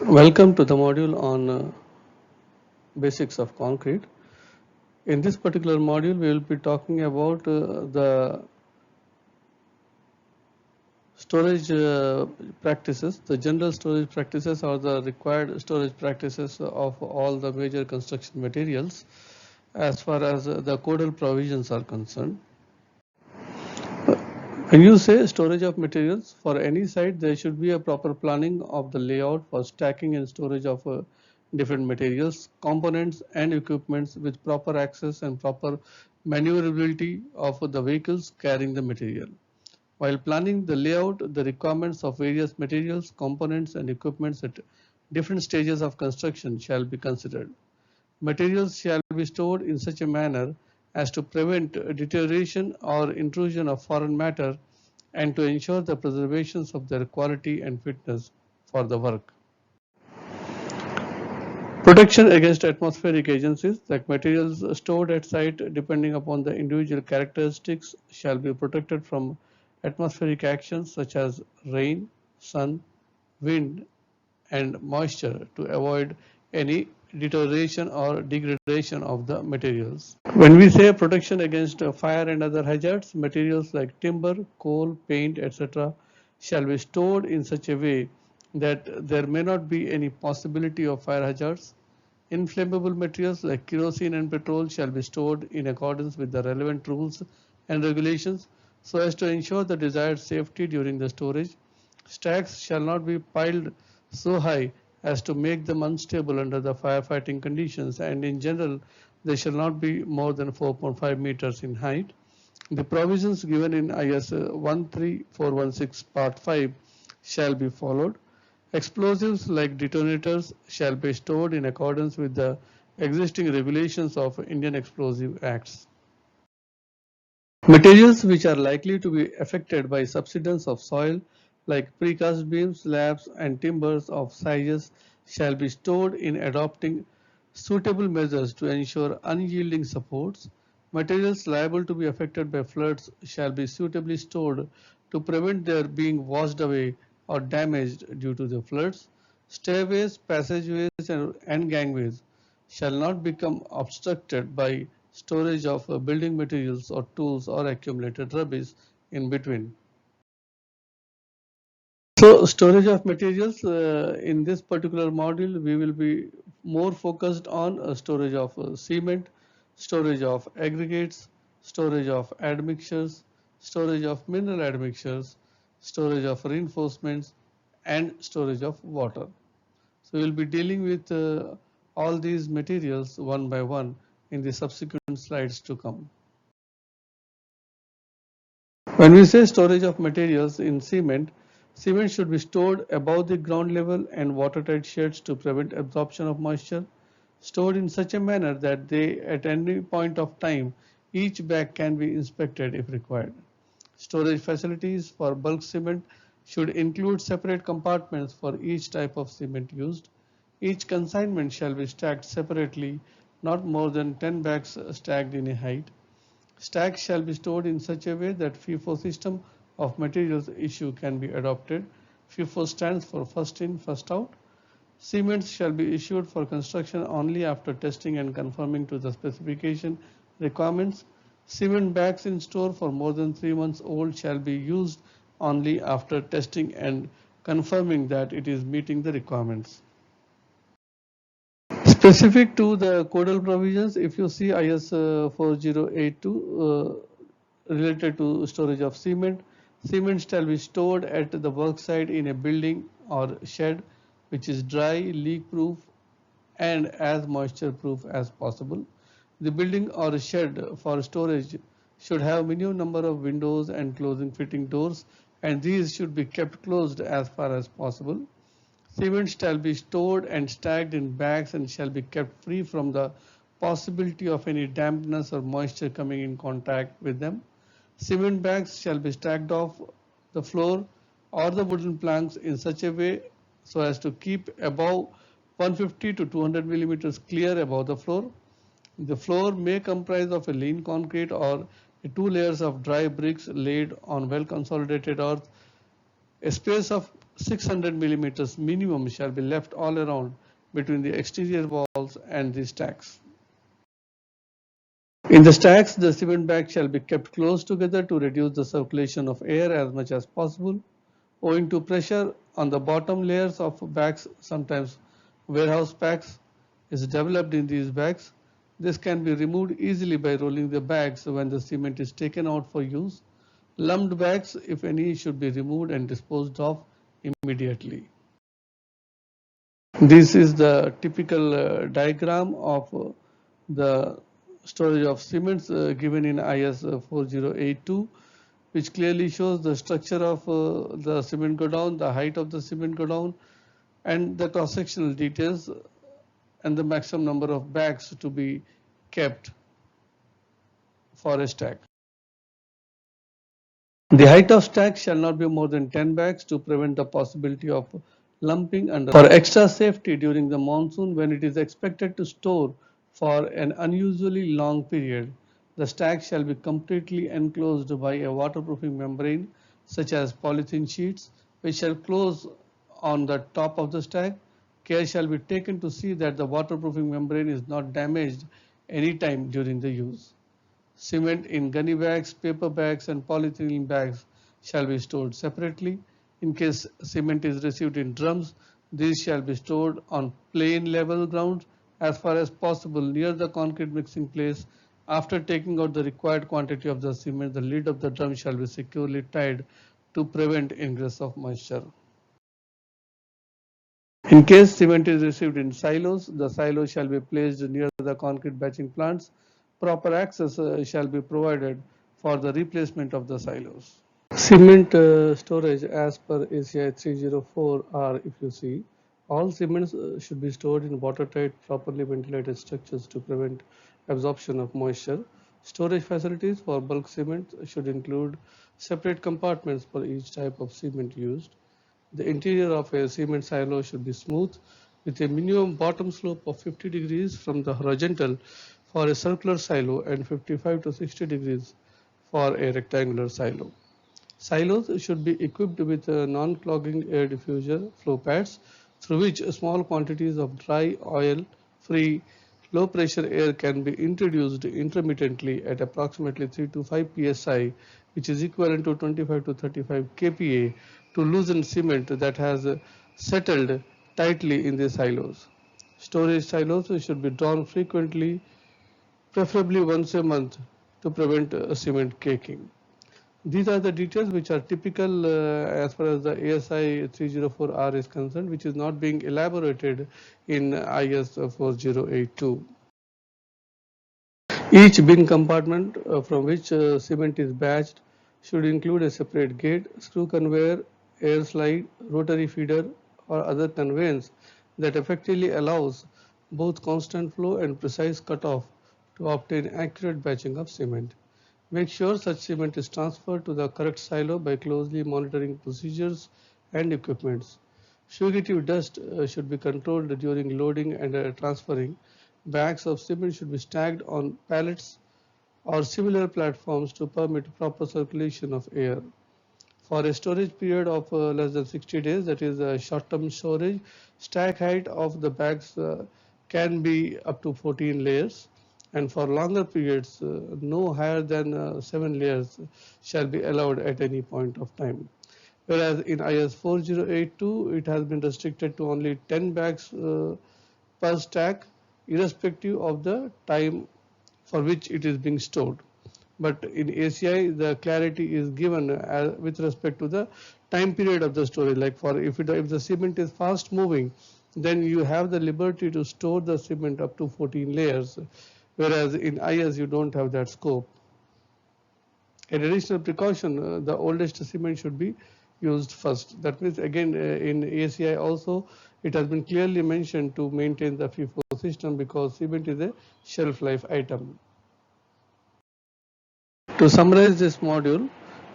Welcome to the module on basics of concrete. In this particular module, we will be talking about the storage practices, the general storage practices or the required storage practices of all the major construction materials as far as the codal provisions are concerned. When you say storage of materials for any site, there should be a proper planning of the layout for stacking and storage of different materials, components and equipments with proper access and proper maneuverability of the vehicles carrying the material. While planning the layout, the requirements of various materials, components and equipments at different stages of construction shall be considered. Materials shall be stored in such a manner as to prevent deterioration or intrusion of foreign matter and to ensure the preservation of their quality and fitness for the work. Protection against atmospheric agencies, like materials stored at site depending upon the individual characteristics, shall be protected from atmospheric actions such as rain, sun, wind, and moisture to avoid any deterioration or degradation of the materials. When we say protection against fire and other hazards, materials like timber, coal, paint, etc. shall be stored in such a way that there may not be any possibility of fire hazards. Inflammable materials like kerosene and petrol shall be stored in accordance with the relevant rules and regulations so as to ensure the desired safety during the storage. Stacks shall not be piled so high as to make them unstable under the firefighting conditions, and in general they shall not be more than 4.5 meters in height. The provisions given in IS 13416 Part 5 shall be followed. Explosives like detonators shall be stored in accordance with the existing regulations of Indian Explosive Acts. Materials which are likely to be affected by subsidence of soil like precast beams, slabs and timbers of sizes shall be stored in adopting suitable measures to ensure unyielding supports. Materials liable to be affected by floods shall be suitably stored to prevent their being washed away or damaged due to the floods. Stairways, passageways and gangways shall not become obstructed by storage of building materials or tools or accumulated rubbish in between. So storage of materials in this particular module we will be more focused on storage of cement, storage of aggregates, storage of admixtures, storage of mineral admixtures, storage of reinforcements and storage of water. So we will be dealing with all these materials one by one in the subsequent slides to come. When we say storage of materials in cement, cement should be stored above the ground level and watertight sheds to prevent absorption of moisture, stored in such a manner that they at any point of time each bag can be inspected if required. Storage facilities for bulk cement should include separate compartments for each type of cement used. Each consignment shall be stacked separately, not more than 10 bags stacked in a height. Stacks shall be stored in such a way that FIFO system of materials issue can be adopted. FIFO stands for first in, first out. Cements shall be issued for construction only after testing and conforming to the specification requirements. Cement bags in store for more than 3 months old shall be used only after testing and confirming that it is meeting the requirements. Specific to the codal provisions, if you see IS 4082 related to storage of cement, cement shall be stored at the work site in a building or shed which is dry, leak proof and as moisture proof as possible. The building or shed for storage should have minimum number of windows and closing fitting doors, and these should be kept closed as far as possible. Cement shall be stored and stacked in bags and shall be kept free from the possibility of any dampness or moisture coming in contact with them. Cement bags shall be stacked off the floor or the wooden planks in such a way so as to keep above 150 to 200 millimeters clear above the floor. The floor may comprise of a lean concrete or 2 layers of dry bricks laid on well consolidated earth. A space of 600 millimeters minimum shall be left all around between the exterior walls and the stacks. In the stacks, the cement bags shall be kept close together to reduce the circulation of air as much as possible. Owing to pressure on the bottom layers of bags, sometimes warehouse packs is developed in these bags. This can be removed easily by rolling the bags when the cement is taken out for use. Lumped bags, if any, should be removed and disposed of immediately. This is the typical diagram of the storage of cements given in IS 4082, which clearly shows the structure of the cement godown, the height of the cement godown, and the cross-sectional details and the maximum number of bags to be kept for a stack. The height of stack shall not be more than 10 bags to prevent the possibility of lumping under. For extra safety during the monsoon, when it is expected to store for an unusually long period, the stack shall be completely enclosed by a waterproofing membrane such as polythene sheets, which shall close on the top of the stack. Care shall be taken to see that the waterproofing membrane is not damaged any time during the use. Cement in gunny bags, paper bags and polyethylene bags shall be stored separately. In case cement is received in drums, these shall be stored on plain level ground as far as possible near the concrete mixing place. After taking out the required quantity of the cement, the lid of the drum shall be securely tied to prevent ingress of moisture. In case cement is received in silos, the silos shall be placed near the concrete batching plants. Proper access shall be provided for the replacement of the silos. Cement storage as per ACI 304R, if you see, all cements should be stored in watertight, properly ventilated structures to prevent absorption of moisture. Storage facilities for bulk cement should include separate compartments for each type of cement used. The interior of a cement silo should be smooth with a minimum bottom slope of 50 degrees from the horizontal for a circular silo and 55 to 60 degrees for a rectangular silo. Silos should be equipped with non-clogging air diffuser flow pads through which small quantities of dry oil-free low-pressure air can be introduced intermittently at approximately 3 to 5 psi, which is equivalent to 25 to 35 kPa, to loosen cement that has settled tightly in the silos. Storage silos should be drawn frequently, preferably once a month, to prevent cement caking. These are the details which are typical as far as the ASI 304R is concerned, which is not being elaborated in IS 4082. Each bin compartment from which cement is batched should include a separate gate, screw conveyor, air slide, rotary feeder or other conveyance that effectively allows both constant flow and precise cutoff to obtain accurate batching of cement. Make sure such cement is transferred to the correct silo by closely monitoring procedures and equipments. Fugitive dust should be controlled during loading and transferring. Bags of cement should be stacked on pallets or similar platforms to permit proper circulation of air. For a storage period of less than 60 days, that is short-term storage, stack height of the bags can be up to 14 layers. And for longer periods, no higher than 7 layers shall be allowed at any point of time. Whereas in IS 4082, it has been restricted to only 10 bags per stack, irrespective of the time for which it is being stored. But in ACI, the clarity is given with respect to the time period of the storage. Like if the cement is fast moving, then you have the liberty to store the cement up to 14 layers. Whereas in IS you don't have that scope. An additional precaution, the oldest cement should be used first. That means again in ACI also it has been clearly mentioned to maintain the FIFO system because cement is a shelf life item. To summarize this module,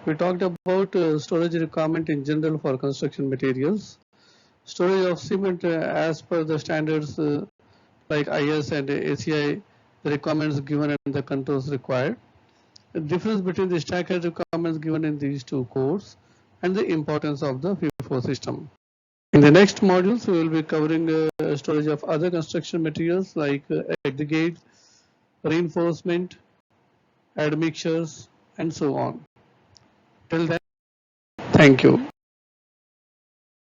we talked about storage requirement in general for construction materials. Storage of cement as per the standards like IS and ACI, the requirements given and the controls required. The difference between the stack height requirements given in these two codes and the importance of the FIFO 4 system. In the next modules, we will be covering storage of other construction materials like aggregate, reinforcement, admixtures, and so on. Till then, thank you.